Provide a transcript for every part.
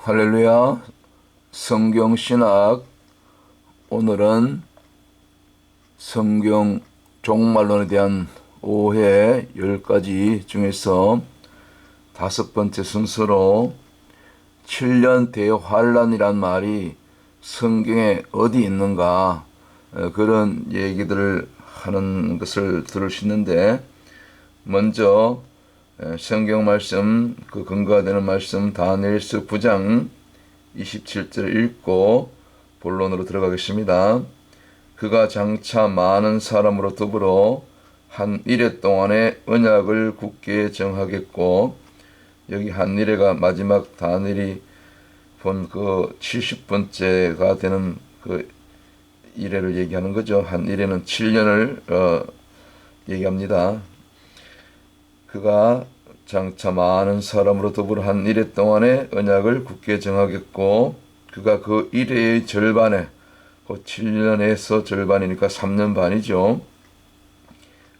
할렐루야. 성경신학. 오늘은 성경 종말론에 대한 오해 10가지 중에서 5번째 순서로 7년 대환란이란 말이 성경에 어디 있는가, 그런 얘기들을 하는 것을 들을 수 있는데, 먼저 성경 말씀, 그 근거가 되는 말씀 다니엘서 9장 27절을 읽고 본론으로 들어가겠습니다. 그가 장차 많은 사람으로 더불어 한 이레 동안의 언약을 굳게 정하겠고, 여기 한 이레가 마지막 다니엘이 본 그 70번째가 되는 그 이레를 얘기하는 거죠. 한 이레는 7년을 얘기합니다. 그가 장차 많은 사람으로 더불어 한 이레 동안의 언약을 굳게 정하겠고, 그가 그 이레의 절반에, 그 7년에서 절반이니까 3년 반이죠.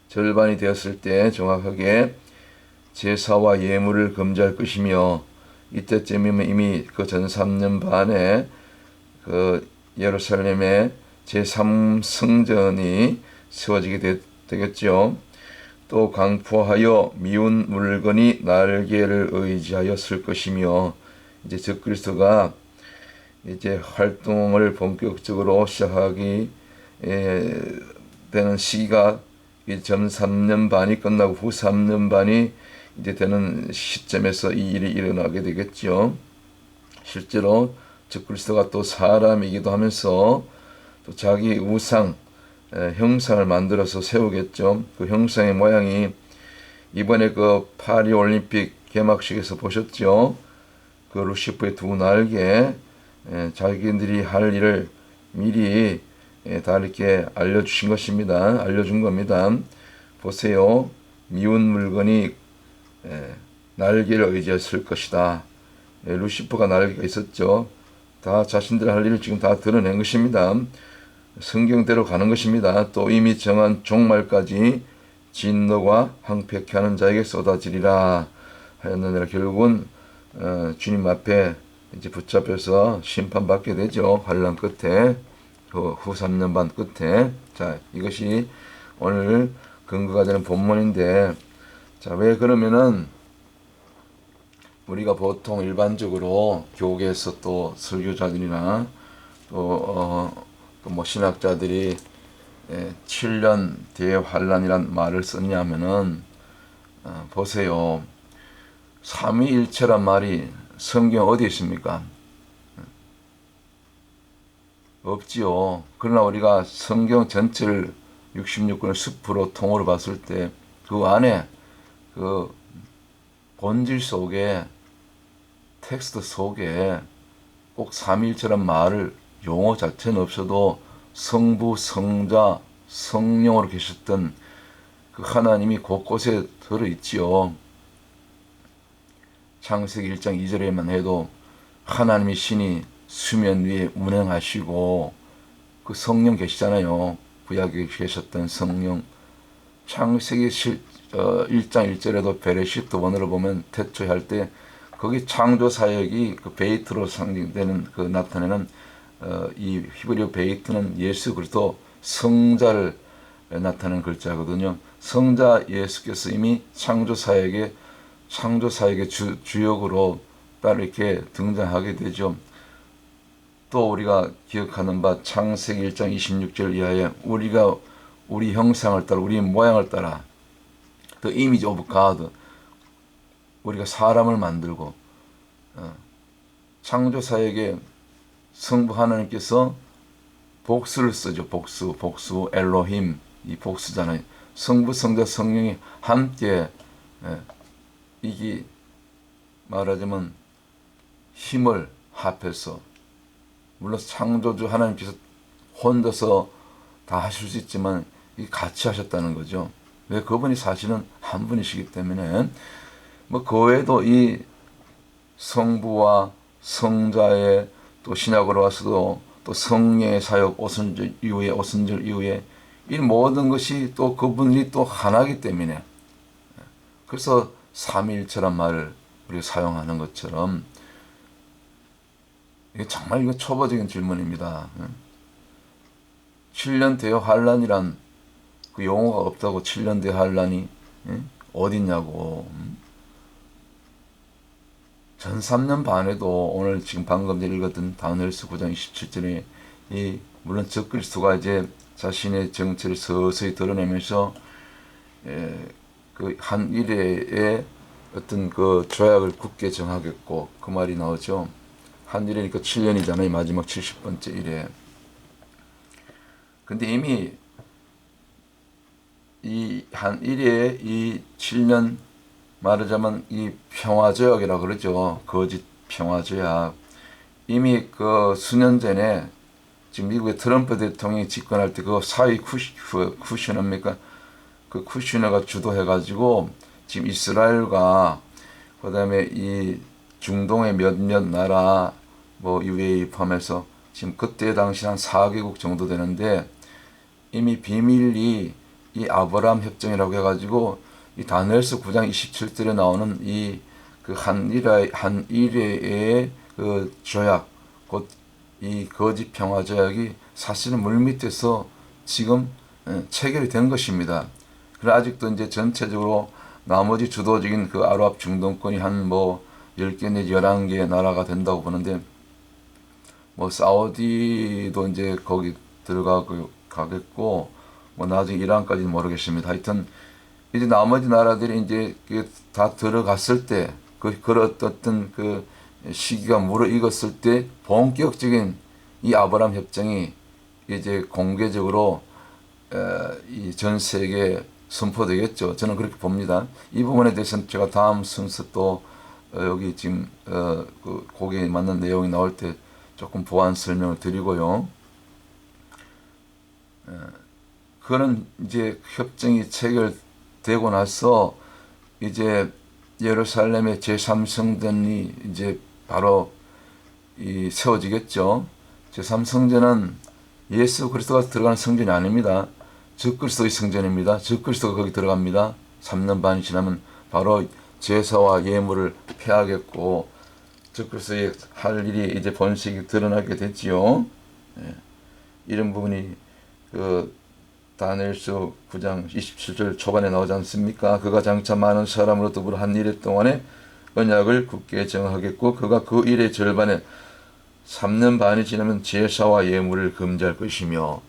절반이 되었을 때 정확하게 제사와 예물을 금지할 것이며, 이때쯤이면 이미 그 전 3년 반에 그 예루살렘의 제3성전이 세워지게 되겠죠. 또 강포하여 미운 물건이 날개를 의지하여 쓸 것이며, 이제 적그리스도가 이제 활동을 본격적으로 시작하기 되는 시기가 전 3년 반이 끝나고 후 3년 반이 이제 되는 시점에서 이 일이 일어나게 되겠죠. 실제로 적그리스도가 또 사람이기도 하면서 또 자기 우상, 형상을 만들어서 세우겠죠. 그 형상의 모양이 이번에 그 파리 올림픽 개막식에서 보셨죠. 그 루시퍼의 두 날개, 자기들이 할 일을 미리 다 이렇게 알려주신 것입니다. 알려준 겁니다. 보세요. 미운 물건이 날개를 의지했을 것이다. 루시퍼가 날개가 있었죠. 다 자신들 할 일을 지금 다 드러낸 것입니다. 성경대로 가는 것입니다. 또 이미 정한 종말까지 진노가 황폐케 하는 자에게 쏟아지리라 하였느니라. 결국은 주님 앞에 이제 붙잡혀서 심판받게 되죠. 환란 끝에, 후 3년 반 끝에. 자, 이것이 오늘 근거가 되는 본문인데, 자, 왜 그러면은 우리가 보통 일반적으로 교계에서 또 설교자들이나 또 뭐 신학자들이 7년 대환란이란 말을 썼냐면은, 보세요. 삼위일체란 말이 성경 어디에 있습니까? 없지요. 그러나 우리가 성경 전체를 66권을 숲으로 통으로 봤을 때 그 안에 그 본질 속에, 텍스트 속에 꼭 삼위일체란 말을 용어 자체는 없어도 성부, 성자, 성령으로 계셨던 그 하나님이 곳곳에 들어있지요. 창세기 1장 2절에만 해도 하나님이 신이 수면 위에 운행하시고, 그 성령 계시잖아요. 구약에 계셨던 성령. 창세기 1장 1절에도 베레시트 원어로 보면 태초에 할 때 거기 창조 사역이 그 베이트로 상징되는, 그 나타내는 이 히브리어 베이트는 예수 그리스도 성자를 나타내는 글자거든요. 성자 예수께서 이미 창조 사역의 주역으로 따로 이렇게 등장하게 되죠. 또 우리가 기억하는 바 창세기 1장 26절 이하에 우리가 우리 형상을 따라, 우리 모양을 따라, The image of God, 우리가 사람을 만들고, 창조 사역에 성부 하나님께서 복수를 쓰죠. 복수, 엘로힘, 이 복수잖아요. 성부, 성자, 성령이 함께, 이게 말하자면 힘을 합해서, 물론 창조주 하나님께서 혼자서 다 하실 수 있지만 이 같이 하셨다는 거죠. 왜? 그분이 사실은 한 분이시기 때문에. 뭐 그 외에도 이 성부와 성자의, 또 신약으로 와서도 또 성령의 사역, 오순절 이후에 이 모든 것이 또 그분이 또 하나이기 때문에, 그래서 삼위일체란 말을 우리가 사용하는 것처럼 이게 정말 이거 초보적인 질문입니다. 7년 대여 환란이란 그 용어가 없다고 7년 대여 환란이 어딨냐고. 전 3년 반에도 오늘 지금 방금 읽었던 다니엘서 9장 27절에 물론 적그리스도가 이제 자신의 정체를 서서히 드러내면서 그 한 일회의 어떤 그 조약을 굳게 정하겠고 그 말이 나오죠. 한 일회니까 7년이잖아요. 마지막 70번째 일회. 근데 이미 이 한 일회의 이 7년 말하자면 이 평화조약이라 그러죠. 거짓 평화조약. 이미 그 수년 전에 지금 미국의 트럼프 대통령이 집권할 때 그 사회 쿠셔너입니까? 그 쿠셔너가 주도해가지고 지금 이스라엘과 그다음에 이 중동의 몇몇 나라 뭐 UAE 포함해서 지금 그때 당시 한 4개국 정도 되는데 이미 비밀리 이 아브라함 협정이라고 해가지고 이 다니엘서 9장 27절에 나오는 이 그 한일회의 그 조약, 곧 이 거짓 평화 조약이 사실은 물밑에서 지금 체결이 된 것입니다. 그래 아직도 이제 전체적으로 나머지 주도적인 그 아랍 중동권이 한 뭐 10개 내지 11개 나라가 된다고 보는데 뭐 사우디도 이제 거기 가겠고 뭐 나중에 이란까지는 모르겠습니다. 하여튼 이제 나머지 나라들이 이제 다 들어갔을 때 그런 어떤 그 시기가 무르익었을 때 본격적인 이 아브라함 협정이 이제 공개적으로 이 전 세계에 선포되겠죠. 저는 그렇게 봅니다. 이 부분에 대해서는 제가 다음 순서 또 여기 지금 그 거기에 맞는 내용이 나올 때 조금 보완 설명을 드리고요. 그런 이제 협정이 체결되고 나서 이제 예루살렘의 제3성전이 이제 바로 이 세워지겠죠. 제3성전은 예수 그리스도가 들어가는 성전이 아닙니다. 적그리스도의 성전입니다. 적그리스도가 거기 들어갑니다. 3년 반이 지나면 바로 제사와 예물을 폐하겠고 적그리스도의 할 일이 이제 본색이 드러나게 됐지요. 이런 부분이 그 다니엘서 9장 27절 초반에 나오지 않습니까? 그가 장차 많은 사람으로 더불어 한 일의 동안에 언약을 굳게 정하겠고 그가 그 일의 절반에 3년 반이 지나면 제사와 예물을 금지할 것이며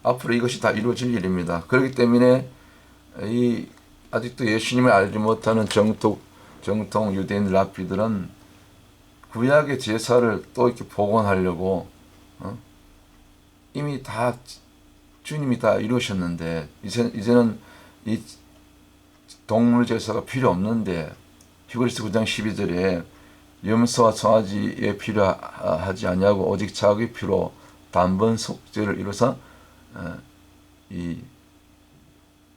앞으로 이것이 다 이루어질 일입니다. 그렇기 때문에 이 아직도 예수님을 알지 못하는 정통 유대인 랍비들은 구약의 제사를 또 이렇게 복원하려고 이미 다 주님이 다 이루셨는데 이제는 이 동물 제사가 필요 없는데 히브리서 9장 12절에 염소와 송아지에 필요하지 아니하고 오직 자기 피로 단번 속죄를 이루사 이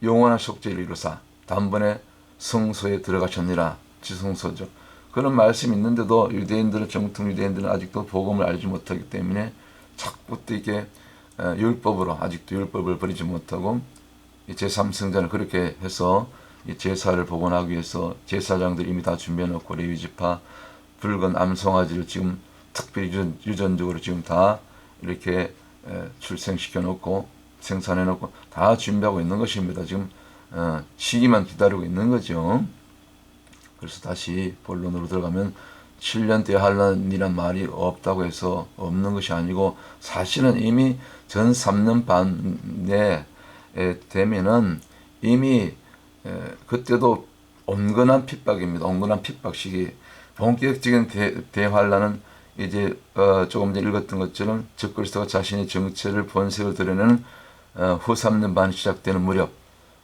영원한 속죄를 이루사 단번에 성소에 들어가셨느라 지성소죠. 그런 말씀이 있는데도 정통 유대인들은 아직도 복음을 알지 못하기 때문에 자꾸 또 이게 율법으로 아직도 율법을 버리지 못하고 제3성전을 그렇게 해서 이 제사를 복원하기 위해서 제사장들이 이미 다 준비해놓고 레위지파 붉은 암송아지를 지금 특별히 유전적으로 지금 다 이렇게 출생시켜 놓고 생산해 놓고 다 준비하고 있는 것입니다. 지금 시기만 기다리고 있는 거죠. 그래서 다시 본론으로 들어가면 7년대 환란이란 말이 없다고 해서 없는 것이 아니고 사실은 이미 전 3년 반에 되면은 이미 그때도 온건한 핍박입니다. 온건한 핍박 시기. 본격적인 대환란은 이제 조금 전에 읽었던 것처럼 적그리스도가 자신의 정체를 본색을 드러내는 후 3년 반이 시작되는 무렵,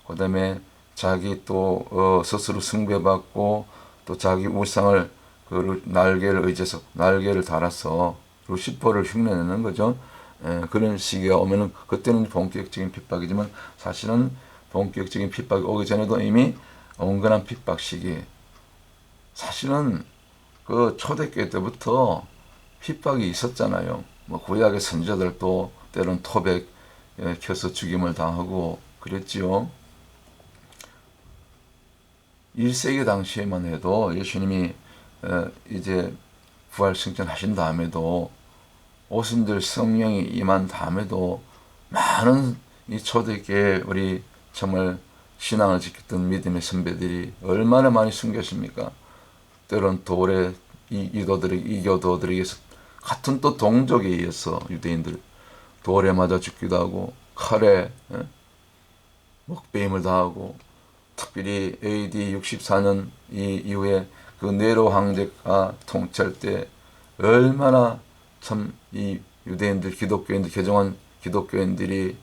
그 다음에 자기 또 스스로 숭배받고 또 자기 우상을 그 날개를 의지해서 날개를 달아서 루시퍼를 흉내내는 거죠. 그런 시기가 오면은 그때는 본격적인 핍박이지만 사실은 본격적인 핍박이 오기 전에도 이미 온건한 핍박 시기. 사실은 그 초대교회 때부터 핍박이 있었잖아요. 뭐 구약의 선지자들도 때론 토백 켜서 죽임을 당하고 그랬지요. 1세기 당시에만 해도 예수님이 이제 부활 승천하신 다음에도 오순절 성령이 임한 다음에도 많은 이 초대교회 우리 정말 신앙을 지켰던 믿음의 선배들이 얼마나 많이 숨겼습니까? 때론 돌에 이교도들에게서 같은 또 동족에 의해서 유대인들 돌에 맞아 죽기도 하고 칼에 목베임을 당하고 특별히 AD 64년 이후에 그 네로 황제가 통치할 때 얼마나 참 이 유대인들 기독교인들 개종한 기독교인들이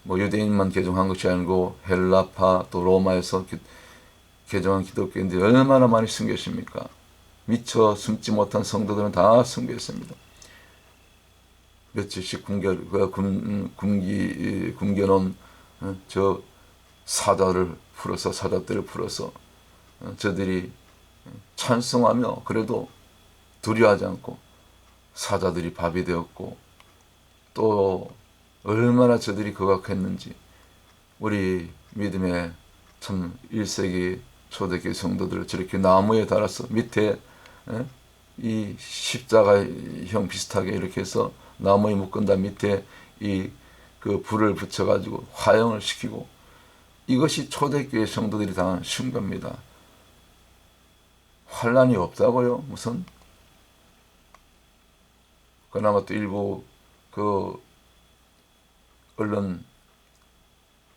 뭐 유대인만 개종한 것이 아니고 헬라파 또 로마에서 개종한 기독교인들이 얼마나 많이 숨겼습니까? 미처 숨지 못한 성도들은 다 숨겼습니다. 며칠씩 굶겨놓은 저 사자들을 풀어서 저들이 찬송하며 그래도 두려워하지 않고 사자들이 밥이 되었고 또 얼마나 저들이 거각했는지 우리 믿음의 참 1세기 초대교회 성도들을 저렇게 나무에 달아서 밑에 이 십자가형 비슷하게 이렇게 해서 나무에 묶은 다음 밑에 이 그 불을 붙여가지고 화형을 시키고 이것이 초대교회 성도들이 당한 순교입니다. 환란이 없다고요? 무슨? 그나마 또 일부 그 얼른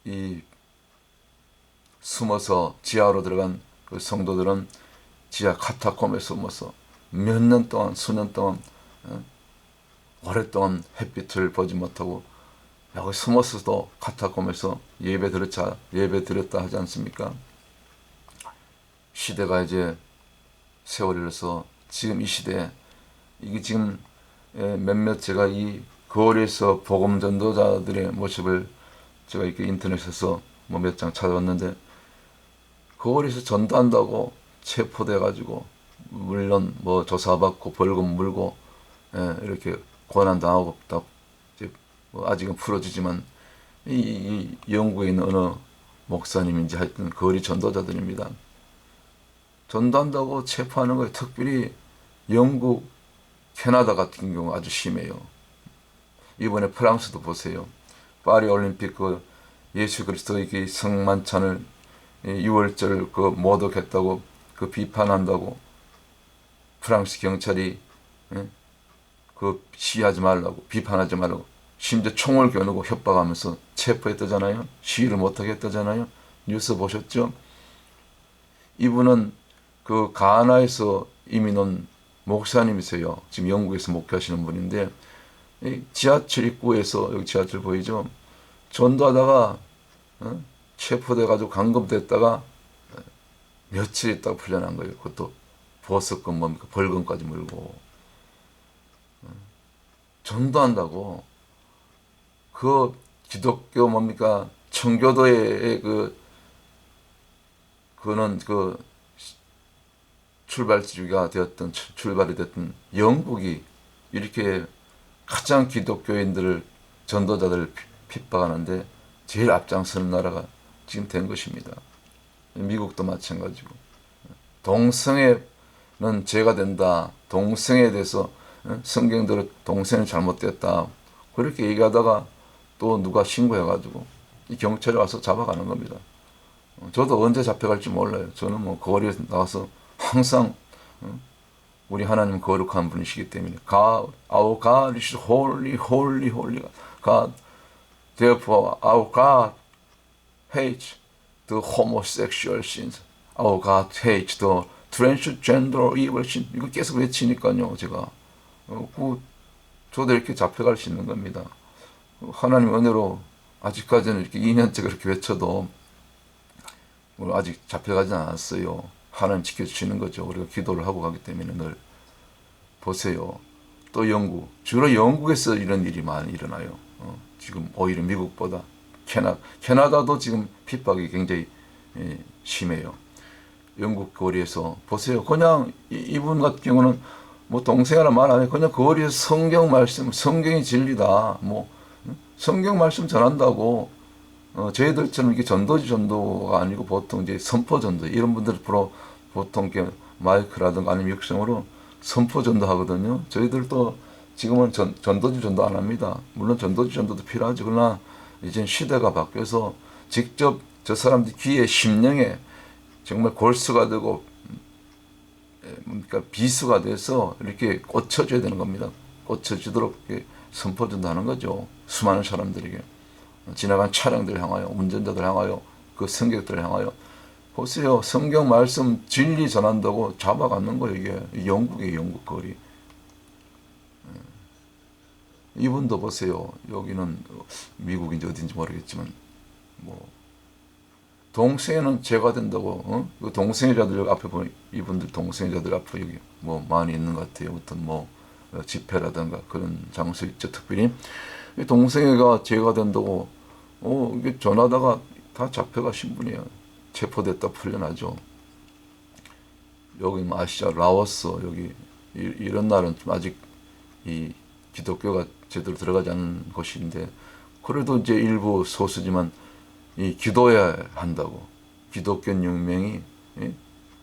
이 숨어서 지하로 들어간 그 성도들은 지하 카타콤에 숨어서 몇 년 동안 수년 동안 오랫동안 햇빛을 보지 못하고 여기 숨어서도 카타콤에서 예배 드렸다 하지 않습니까? 시대가 이제 세월이 흘러서 지금 이 시대에 이게 지금 몇몇 제가 이 거리에서 복음 전도자들의 모습을 제가 이렇게 인터넷에서 뭐 몇 장 찾아봤는데 거리에서 전도한다고 체포돼 가지고 물론 뭐 조사받고 벌금 물고 이렇게 고난 당하고 뭐 아직은 풀어지지만 이 영국에 있는 어느 목사님인지 하여튼 거리 전도자들입니다. 전도한다고 체포하는 거예요. 특별히 영국, 캐나다 같은 경우 아주 심해요. 이번에 프랑스도 보세요. 파리 올림픽 그 예수 그리스도의 성만찬을 6월절 그 모독했다고 그 비판한다고 프랑스 경찰이 그 시위하지 말라고 비판하지 말라고 심지어 총을 겨누고 협박하면서 체포했다잖아요. 시위를 못하게 했다잖아요. 뉴스 보셨죠? 이분은 그 가나에서 이민 온 목사님이세요. 지금 영국에서 목회하시는 분인데 지하철 입구에서 여기 지하철 보이죠? 전도하다가 체포돼가지고 감금됐다가 며칠 있다가 풀려난 거예요. 그것도 보석금 뭡니까 벌금까지 물고 전도한다고 그 기독교 뭡니까 청교도의 그는 그 출발이 됐던 영국이 이렇게 가장 기독교인들을 전도자들을 핍박하는데 제일 앞장서는 나라가 지금 된 것입니다. 미국도 마찬가지고 동성애는 죄가 된다. 동성애에 대해서 성경대로 동성애 잘못됐다. 그렇게 얘기하다가 또 누가 신고해가지고 이 경찰이 와서 잡아가는 겁니다. 저도 언제 잡혀갈지 몰라요. 저는 뭐 거리에 나와서 항상 우리 하나님 거룩한 분이시기 때문에 our God is holy, holy, holy God. Therefore, our God hates the homosexual sins. Our God hates the transgender evil sin. 이거 계속 외치니까요, 제가. 저도 이렇게 잡혀갈 수 있는 겁니다. 하나님 은혜로 아직까지는 이렇게 2년째 그렇게 외쳐도 아직 잡혀가진 않았어요. 하나님 지켜주시는 거죠. 우리가 기도를 하고 가기 때문에 늘 보세요. 또 영국, 주로 영국에서 이런 일이 많이 일어나요. 지금 오히려 미국보다 캐나다도 지금 핍박이 굉장히 심해요. 영국 거리에서 보세요. 그냥 이분 같은 경우는 뭐 동생이나 말 안 해. 그냥 거리에서 성경 말씀, 성경이 진리다. 뭐 성경 말씀 전한다고 저희들처럼 이게 전도가 아니고 보통 이제 선포 전도 이런 분들 보통 이렇게 마이크라든가 아니면 육성으로 선포 전도하거든요. 저희들도 지금은 전도지 전도 안 합니다. 물론 전도지 전도도 필요하죠. 그러나 이제 시대가 바뀌어서 직접 저 사람들 귀에 심령에 정말 골수가 되고 그러니까 비수가 돼서 이렇게 꽂혀줘야 되는 겁니다. 꽂혀지도록 이렇게 선포 전도하는 거죠. 수많은 사람들에게 지나간 차량들 향하여 운전자들 향하여 그 승객들을 향하여 보세요. 성경 말씀 진리 전한다고 잡아가는 거예요. 이게 영국의 영국 거리. 이분도 보세요. 여기는 미국인지 어딘지 모르겠지만 뭐 동성애는 죄가 된다고 그 동성애자들 앞에 보면 이분들 동성애자들 앞에 여기 뭐 많이 있는 것 같아요. 어떤 뭐 집회라든가 그런 장소 있죠. 특별히 동성애가 죄가 된다고 이게 전하다가 다 잡혀가신 분이에요. 체포됐다 풀려나죠. 여기 뭐 아시죠? 라오스 여기 이런 날은 좀 아직 이 기독교가 제대로 들어가지 않은 곳인데 그래도 이제 일부 소수지만 이 기도해야 한다고 기독교 6명이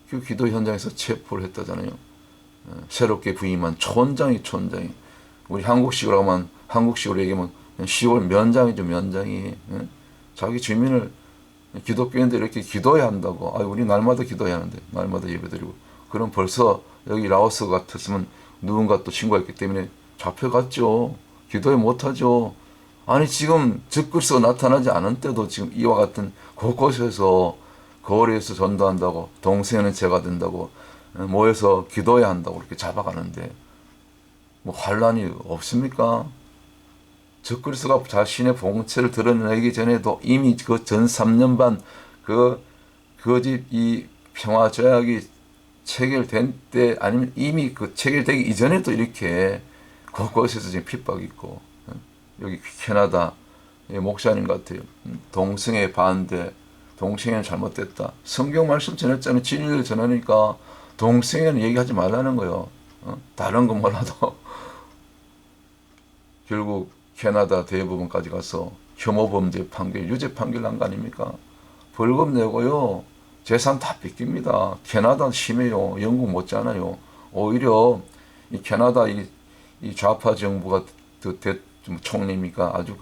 그 기도 현장에서 체포를 했다잖아요. 새롭게 부임한 촌장이 우리 한국식으로 하면 한국식으로 얘기하면 10월 면장이죠. 면장이 자기 주민을 기독교인들 이렇게 기도해야 한다고. 우리 날마다 기도해야 하는데 날마다 예배드리고 그럼 벌써 여기 라오스 같았으면 누군가 또 신고했기 때문에 잡혀갔죠. 기도해 못하죠. 아니 지금 적그리스도가 나타나지 않은 때도 지금 이와 같은 곳곳에서 거리에서 전도한다고 동성애는 죄가 된다고 모여서 기도해야 한다고 이렇게 잡아가는데 뭐 환란이 없습니까? 적그리스도가 자신의 본체를 드러내기 전에도 이미 그 전 3년 반 그 거짓 이 평화 조약이 체결된 때 아니면 이미 그 체결되기 이전에도 이렇게 곳곳에서 지금 핍박이 있고 여기 캐나다 목사님 같아요. 동성애 반대, 동성애는 잘못됐다. 성경 말씀 전했잖아요. 진리를 전하니까 동성애는 얘기하지 말라는 거예요. 다른 건 몰라도 결국 캐나다 대법원까지 가서 혐오범죄 판결, 유죄 판결 난 거 아닙니까? 벌금 내고요. 재산 다 뺏깁니다. 캐나다 심해요. 영국 못지않아요. 오히려 이 캐나다 이 좌파 정부가 총리입니까? 아주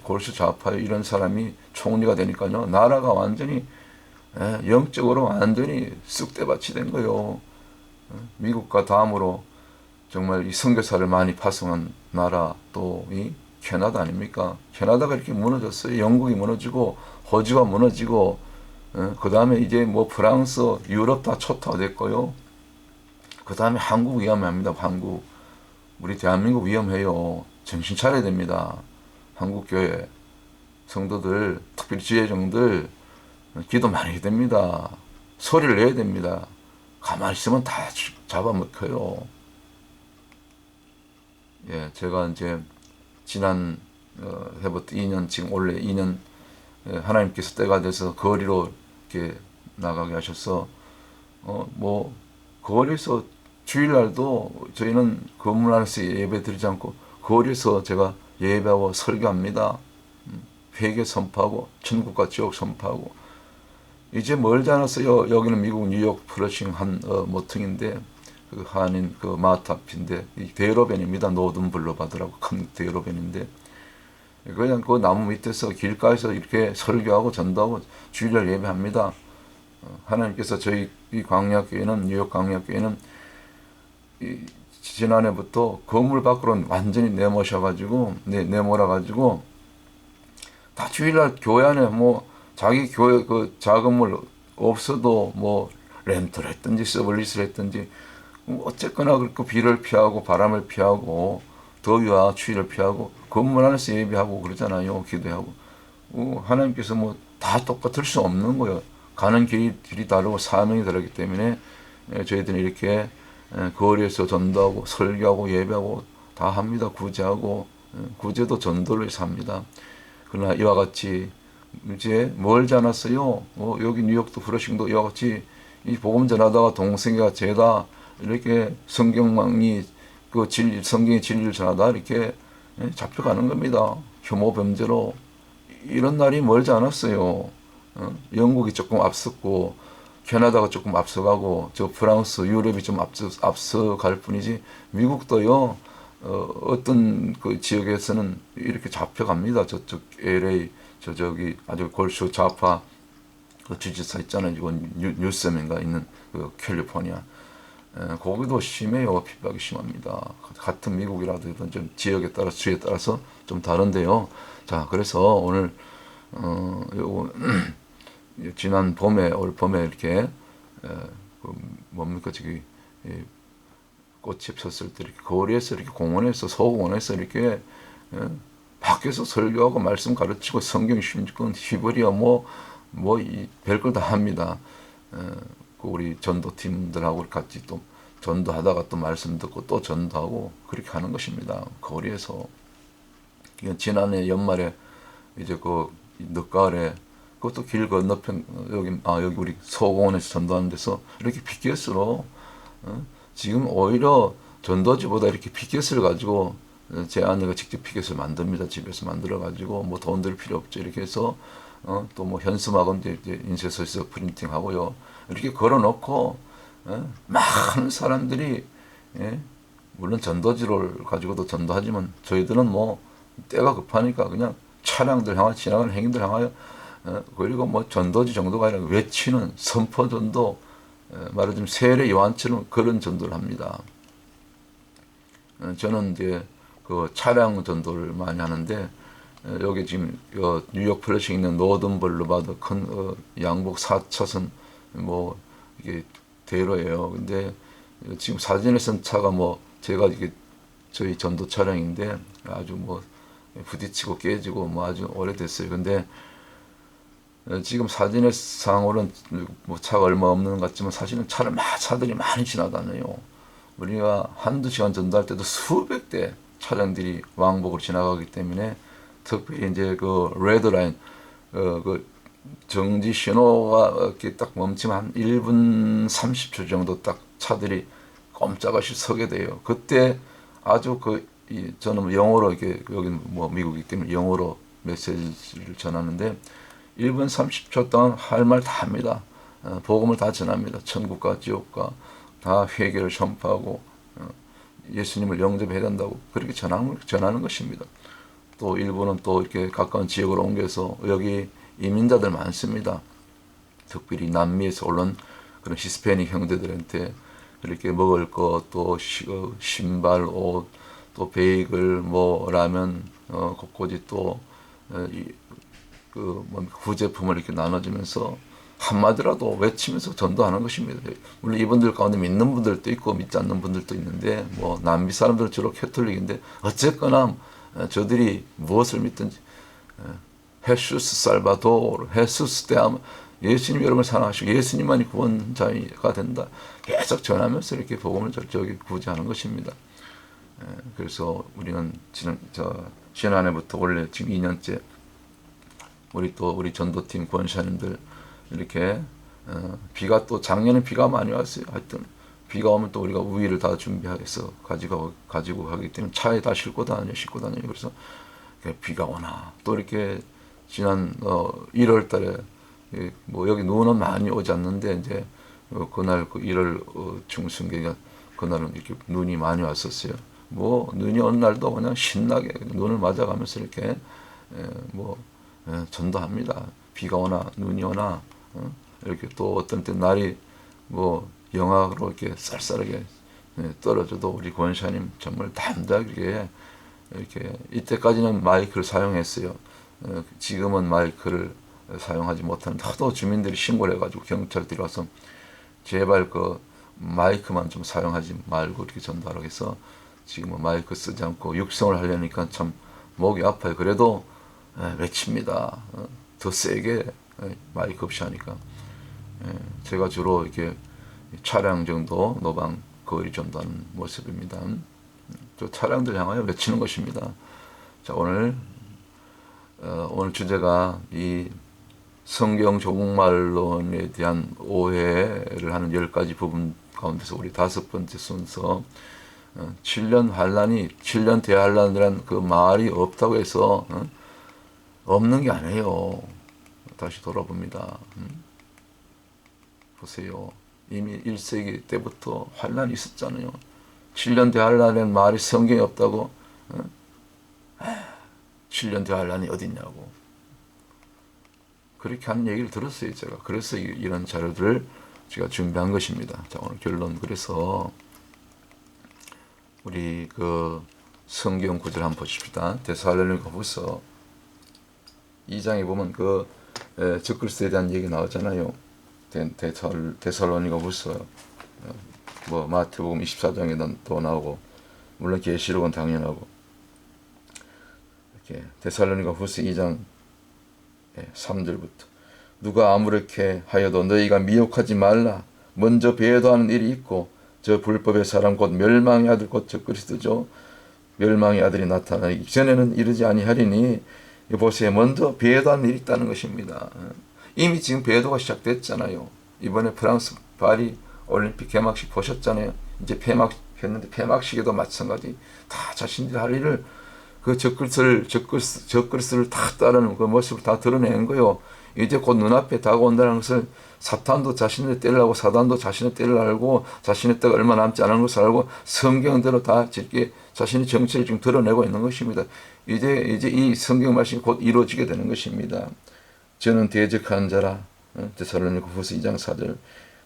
골수 좌파요. 이런 사람이 총리가 되니까요. 나라가 완전히 영적으로 완전히 쑥대밭이 된 거예요. 미국과 다음으로 정말 이 선교사를 많이 파송한 나라 또 이 캐나다 아닙니까? 캐나다가 이렇게 무너졌어요. 영국이 무너지고 호주가 무너지고 그 다음에 이제 뭐 프랑스, 유럽 다 초토화됐고요. 그 다음에 한국 위험합니다. 한국. 우리 대한민국 위험해요. 정신 차려야 됩니다. 한국교회 성도들, 특별히 지혜정들 기도 많이 해야 됩니다. 소리를 내야 됩니다. 가만히 있으면 다 잡아먹혀요. 예, 제가 이제 지난 해부터 2년, 지금 올해 2년 하나님께서 때가 돼서 거리로 이렇게 나가게 하셔서 뭐 거리에서 주일날도 저희는 건물 안에서 예배 드리지 않고 거리에서 제가 예배하고 설교합니다. 회개 선포하고 천국과 지옥 선포하고 이제 멀지 않았어요. 여기는 미국 뉴욕 플러싱 한 모퉁인데 그 한인 그 마타피인데 대로변입니다. 노든 블루바드라고 큰 대로변인데 그냥 그 나무 밑에서 길가에서 이렇게 설교하고 전도하고 주일날 예배합니다. 하나님께서 저희 이 광야교회는 뉴욕 광야교회는 지난해부터 건물 밖으로 완전히 내몰아가지고 다 주일날 교회 안에 뭐 자기 교회 그 자금을 없어도 뭐 렌트를 했든지 서블리스를 했든지 어쨌거나 그렇게 비를 피하고 바람을 피하고 더위와 추위를 피하고 건물 안에서 예배하고 그러잖아요. 기도하고 하나님께서 뭐 다 똑같을 수 없는 거예요. 가는 길이 다르고 사명이 다르기 때문에 저희들은 이렇게 거리에서 전도하고 설교하고 예배하고 다 합니다. 구제하고 구제도 전도를 해서 합니다. 그러나 이와 같이 이제 멀지 않았어요. 여기 뉴욕도 프로싱도 이와 같이 이 복음 전하다가 동성애가 죄다 이렇게 성경망이 그 성경의 진리를 전하다 이렇게 잡혀가는 겁니다. 혐오 범죄로 이런 날이 멀지 않았어요. 영국이 조금 앞섰고 캐나다가 조금 앞서가고 저 프랑스, 유럽이 좀 앞서갈 뿐이지 미국도요. 어떤 그 지역에서는 이렇게 잡혀갑니다. 저쪽 LA 저기 아주 골수 좌파 그 주지사 있잖아요. 이건 뉴섬인가 있는 그 캘리포니아. 거기도 심해요. 핍박이 심합니다. 같은 미국이라도 좀 지역에 따라 주에 따라서 좀 다른데요. 자, 그래서 오늘 요거 지난 봄에 올 봄에 이렇게 그 뭡니까 저기 꽃이 폈을 때 이렇게 거리에서 이렇게 공원에서 소공원에서 이렇게 밖에서 설교하고 말씀 가르치고 성경 심건 히브리어 이 별걸 다 합니다. 그 우리 전도팀들하고 같이 또 전도하다가 또 말씀 듣고 또 전도하고 그렇게 하는 것입니다. 거리에서. 지난해 연말에 이제 그 늦가을에 그것도 길 건너편 여기 우리 소공원에서 전도하는 데서 이렇게 피켓으로 지금 오히려 전도지보다 이렇게 피켓을 가지고 제 아내가 직접 피켓을 만듭니다. 집에서 만들어 가지고 뭐 돈 들 필요 없죠. 이렇게 해서 또 뭐 현수막은 이제 인쇄소에서 프린팅하고요. 이렇게 걸어놓고 많은 사람들이 물론 전도지를 가지고도 전도하지만 저희들은 뭐 때가 급하니까 그냥 차량들 향하여 지나가는 행인들 향하여 그리고 뭐 전도지 정도가 아니라 외치는 선포 전도 말하자면 세례 요한처럼 그런 전도를 합니다. 저는 이제 그 차량 전도를 많이 하는데 여기 지금 뉴욕 플래시에 있는 노던 벌로바드 큰 양복 4차선 뭐 이게 대로예요. 근데 지금 사진에 쓴 차가 뭐 제가 이게 저희 전도 차량인데 아주 뭐 부딪히고 깨지고 뭐 아주 오래됐어요. 근데 지금 사진의 상으로는 뭐 차가 얼마 없는 것 같지만 사실은 차들이 많이 지나다녀요. 우리가 한두 시간 전도할 때도 수백 대 차량들이 왕복으로 지나가기 때문에 특별히 이제 그 레드라인 그 정지 신호가 이렇게 딱 멈추면 한 1분 30초 정도 딱 차들이 꼼짝없이 서게 돼요. 그때 아주 저는 영어로 이렇게 여기 뭐 미국이기 때문에 영어로 메시지를 전하는데 1분 30초 동안 할 말 다 합니다. 복음을 다 전합니다. 천국과 지옥과 다 회개를 선포하고 예수님을 영접해야 된다고 그렇게 전하는 것입니다. 또 일부는 또 이렇게 가까운 지역으로 옮겨서 여기 이민자들 많습니다. 특별히 남미에서 올라온 그런 히스패닉 형제들한테 이렇게 먹을 것, 또 신발, 옷, 또 베이글, 뭐 라면, 곳곳이 또 구제품을 이렇게 나눠주면서 한마디라도 외치면서 전도하는 것입니다. 물론 이분들 가운데 믿는 분들도 있고 믿지 않는 분들도 있는데 뭐 남미 사람들은 주로 캐톨릭인데 어쨌거나 저들이 무엇을 믿든지 헤수스 살바도르, 헤수스 대함 예수님 여러분을 사랑하시고 예수님만이 구원자가 된다. 계속 전하면서 이렇게 복음을 저기 구제하는 것입니다. 그래서 우리는 지난해부터 원래 지금 2년째 우리 전도팀 권사님들 이렇게 비가 또 작년에 비가 많이 왔어요. 하여튼 비가 오면 또 우리가 우위를 다 준비해서 가지고 가기 때문에 차에 다 싣고 다녀요. 그래서 비가 오나 또 이렇게 지난 1월 달에 뭐 여기 눈은 많이 오지 않는데 이제 그날 1월 중순기가 그날은 이렇게 눈이 많이 왔었어요. 뭐 눈이 오는 날도 그냥 신나게 눈을 맞아가면서 이렇게 전도합니다. 비가 오나 눈이 오나 이렇게 또 어떤 때 날이 뭐 영하로 이렇게 쌀쌀하게 떨어져도 우리 권사님 정말 담대하게 이렇게 이때까지는 마이크를 사용했어요. 지금은 마이크를 사용하지 못하는데 하도 주민들이 신고를 해가지고 경찰들이 와서 제발 그 마이크만 좀 사용하지 말고 이렇게 전달하고 해서 지금은 마이크 쓰지 않고 육성을 하려니까 참 목이 아파요. 그래도 외칩니다. 더 세게 마이크 없이 하니까 제가 주로 이렇게 차량 정도 노방 거리 전도하는 모습입니다. 또 차량들 향하여 외치는 것입니다. 자, 오늘 주제가 이 성경 조국말론에 대한 오해를 하는 10가지 부분 가운데서 우리 5번째 순서 7년 대환란이란 그 말이 없다고 해서 없는 게 아니에요. 다시 돌아봅니다. 보세요. 이미 1세기 때부터 환란이 있었잖아요. 7년 대환란이라는 말이 성경에 없다고? 7년 대환란이 어딨냐고. 그렇게 하는 얘기를 들었어요, 제가. 그래서 이런 자료들을 제가 준비한 것입니다. 자, 오늘 결론. 그래서 우리 그 성경 구절 한번 보십시다. 데살로니가후서 2장에 보면 그 적그리스도에 대한 얘기 나오잖아요. 데살로니가후서 뭐 마태복음 24장에 또 나오고, 물론 계시록은 당연하고, 이렇게 데살로니가후서 2장 3절부터 누가 아무렇게 하여도 너희가 미혹하지 말라. 먼저 배도하는 일이 있고 저 불법의 사람 곧 멸망의 아들 곧 적그리스도죠. 멸망의 아들이 나타나기 전에는 이르지 아니하리니, 보세요. 먼저 배도하는 일이 있다는 것입니다. 이미 지금 배도가 시작됐잖아요. 이번에 프랑스 파리 올림픽 개막식 보셨잖아요. 이제 폐막했는데 폐막식에도 마찬가지 다 자신들이 할 일을 그 적그리스도를 다 따르는 그 모습을 다 드러내는 거요. 이제 곧 눈앞에 다가온다는 것을 사탄도 자신을 때리려고, 사단도 자신을 때리려고, 자신의 때가 얼마 남지 않은 것을 알고 성경대로 다 이렇게 자신의 정체를 지금 드러내고 있는 것입니다. 이제 이 성경 말씀이 곧 이루어지게 되는 것입니다. 저는 대적하는 자라. 데살로니가후서 2장 4절.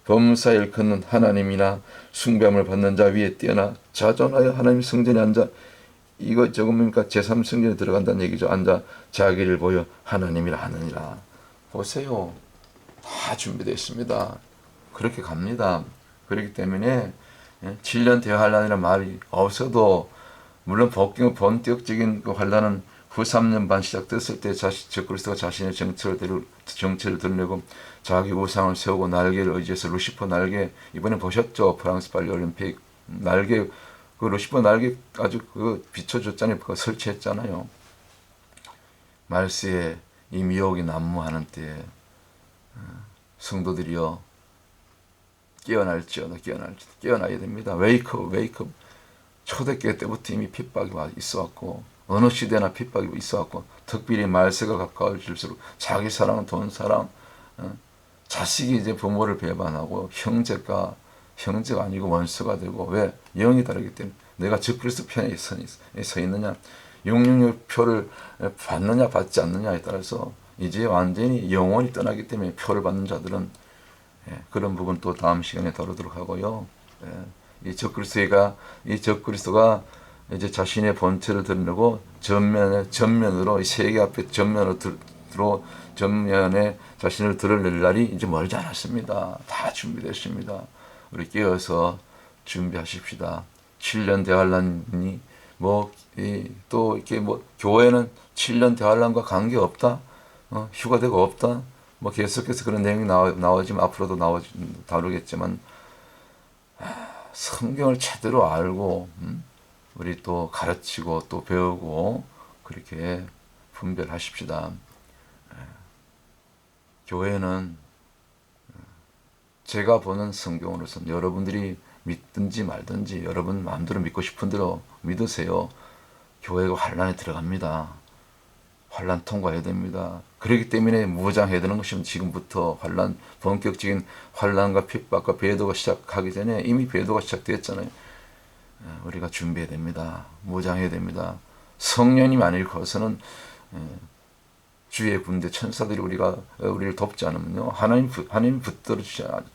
범사 일컫는 하나님이나 숭배함을 받는 자 위에 뛰어나 자존하여 하나님 성전에 앉아, 이거 적으니까 제3성전에 들어간다는 얘기죠. 앉아 자기를 보여 하나님이라 하느니라. 보세요. 다 준비되어 있습니다. 그렇게 갑니다. 그렇기 때문에 7년 대환란이라는 말이 없어도, 물론 본격적인 그 환란은 후 3년 반 시작됐을 때 적그리스도가 자신의 정체를 드러내고 자기 우상을 세우고 날개를 의지해서 루시퍼 날개, 이번에 보셨죠? 프랑스 파리 올림픽 날개, 그 루시퍼 날개 아주 그 비춰줬잖아요. 그거 설치했잖아요. 말세에 이 미혹이 난무하는 때에 성도들이여 깨어나야 됩니다. 웨이크업. 초대교회 때부터 이미 핍박이 있어왔고, 어느 시대나 핍박이 있어왔고, 특별히 말세가 가까워질수록 자기 사랑, 돈 사랑, 자식이 이제 부모를 배반하고 형제가 아니고 원수가 되고, 왜? 영이 다르기 때문에. 내가 적그리스도 편에 서 있느냐, 666 표를 받느냐 받지 않느냐에 따라서 이제 완전히 영혼이 떠나기 때문에 표를 받는 자들은, 그런 부분 또 다음 시간에 다루도록 하고요. 이 적그리스도가 이제 자신의 본체를 드러내고 전면으로 세계 앞에 전면에 자신을 드러낼 날이 이제 멀지 않았습니다. 다 준비됐습니다. 우리 깨어서 준비하십시다. 7년 대환란이 또 이렇게 교회는 7년 대환란과 관계 없다. 휴가되고 없다. 계속해서 그런 내용이 나오지만 앞으로도 다루겠지만, 성경을 제대로 알고 우리 또 가르치고 또 배우고 그렇게 분별하십시다. 교회는 제가 보는 성경으로서는 여러분들이 믿든지 말든지 여러분 마음대로 믿고 싶은 대로 믿으세요. 교회가 환란에 들어갑니다. 환란 통과해야 됩니다. 그렇기 때문에 무장해야 되는 것이면 지금부터 본격적인 환란과 핍박과 배도가 시작하기 전에 이미 배도가 시작되었잖아요. 우리가 준비해야 됩니다. 무장해야 됩니다. 성령님 아니고서는 주의 군대 천사들이 우리를 돕지 않으면요, 하나님 붙들어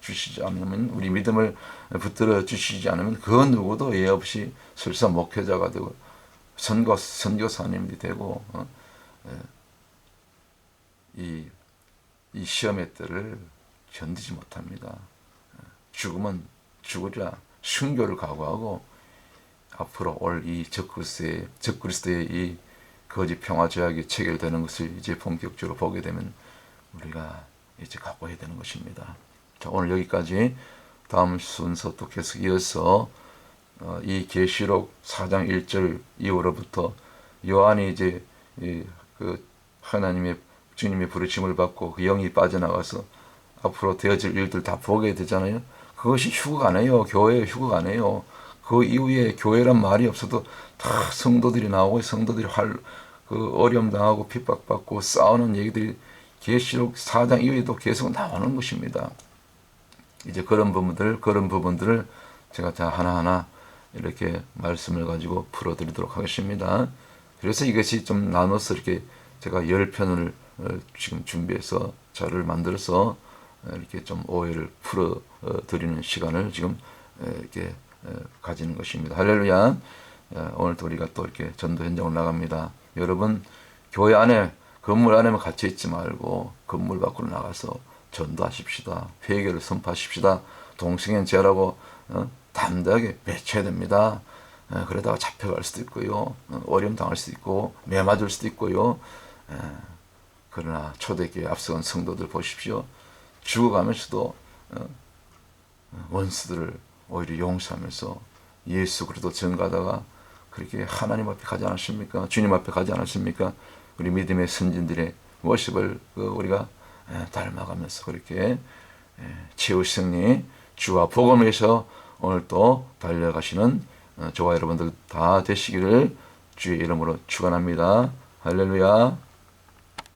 주시지 않으면, 우리 믿음을 붙들어 주시지 않으면 그 누구도 예 없이 설사 목회자가 되고 선교사님이 되고 이 시험의 때를 견디지 못합니다. 죽으면 죽으리라 순교를 각오하고 앞으로 올 이 적그리스도의 이 거짓 평화 제약이 체결되는 것을 이제 본격적으로 보게 되면 우리가 이제 각오해야 되는 것입니다. 자, 오늘 여기까지. 다음 순서 또 계속 이어서 이 계시록 4장 1절 이후로부터 요한이 이제 그 하나님의 주님의 부르심을 받고 그 영이 빠져나가서 앞으로 되어질 일들 다 보게 되잖아요. 그것이 휴거가 아니에요. 교회의 휴거가 아니에요. 그 이후에 교회란 말이 없어도 다 성도들이 나오고 성도들이 어려움 당하고 핍박받고 싸우는 얘기들이 계시록 4장 이후에도 계속 나오는 것입니다. 이제 그런 부분들을 제가 다 하나하나 이렇게 말씀을 가지고 풀어드리도록 하겠습니다. 그래서 이것이 좀 나눠서 이렇게 제가 10편을 지금 준비해서 자료를 만들어서 이렇게 좀 오해를 풀어드리는 시간을 지금 이렇게 가지는 것입니다. 할렐루야. 오늘도 우리가 또 이렇게 전도 현장으로 나갑니다. 여러분, 교회 안에, 건물 안에만 갇혀 있지 말고 건물 밖으로 나가서 전도하십시다. 회개를 선포하십시다. 동성애 제하라고 담대하게 외쳐야 됩니다. 그러다가 잡혀갈 수도 있고요. 어려움 당할 수도 있고 매 맞을 수도 있고요. 그러나 초대교회 앞서간 성도들 보십시오. 죽어가면서도 원수들을 오히려 용서하면서 예수 그리스도 전가다가 그렇게 하나님 앞에 가지 않았습니까? 주님 앞에 가지 않았습니까? 우리 믿음의 선진들의 모습을 우리가 닮아가면서 그렇게 최후승리 주와 복음에서 오늘 또 달려가시는 저와 여러분들 다 되시기를 주의 이름으로 축원합니다. 할렐루야.